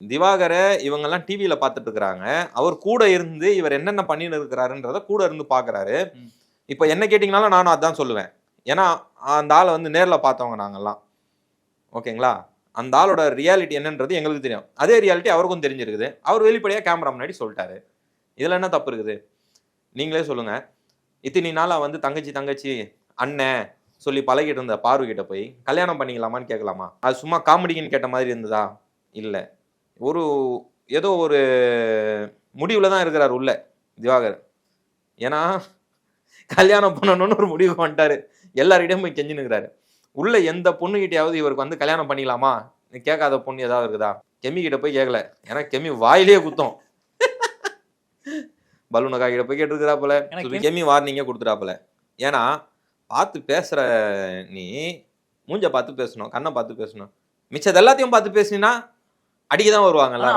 திவாகர இவங்கெல்லாம் டிவியில பார்த்துட்டு இருக்கிறாங்க. அவர் கூட இருந்து இவர் என்னென்ன பண்ணின்னு இருக்கிறாருன்றத கூட இருந்து பார்க்குறாரு. இப்போ என்ன கேட்டிங்கனாலும் நானும் அதான் சொல்லுவேன். ஏன்னா அந்த ஆளை வந்து நேரில் பார்த்தவங்க நாங்கெல்லாம். ஓகேங்களா? அந்த ஆளோட ரியாலிட்டி என்னன்றது எங்களுக்கு தெரியும். அதே ரியாலிட்டி அவருக்கும் தெரிஞ்சிருக்குது. அவர் வெளிப்படையாக கேமரா முன்னாடி சொல்லிட்டாரு. இதில் என்ன தப்பு இருக்குது? நீங்களே சொல்லுங்க. இத்தனை நாளா வந்து தங்கச்சி அண்ணன் சொல்லி பழகிட்டு இருந்த பார்வை கிட்ட போய் கல்யாணம் பண்ணிக்கலாமான்னு கேட்கலாமா? அது சும்மா காமெடிக்குன்னு கேட்ட மாதிரி இருந்ததா? இல்லை. ஏதோ ஒரு முடிவில் தான் இருக்கிறார் உள்ள திவாகர். ஏன்னா கல்யாணம் பண்ணணும்னு ஒரு முடிவுக்கு வந்துட்டாரு. எல்லாரிடையும் போய் கெஞ்சினுக்கிறாரு. உள்ள எந்த பொண்ணுகிட்டையாவது இவருக்கு வந்து கல்யாணம் பண்ணிக்கலாமா கேட்காத பொண்ணு ஏதாவது இருக்குதா? கெமி கிட்ட போய் கேட்கல. ஏன்னா கெமி வாயிலேயே குத்தம். பலூனக்கா கிட்ட போய் கேட்டுருக்கிறாப்புல. கெமி வார்னிங்கே கொடுத்துட்டாப்புல. ஏன்னா பார்த்து பேசுற நீ மூஞ்ச பார்த்து பேசணும், கண்ணை பார்த்து பேசணும். மிச்சது எல்லாத்தையும் பார்த்து பேசினா அடிக்க தான் வருவாங்கல்ல.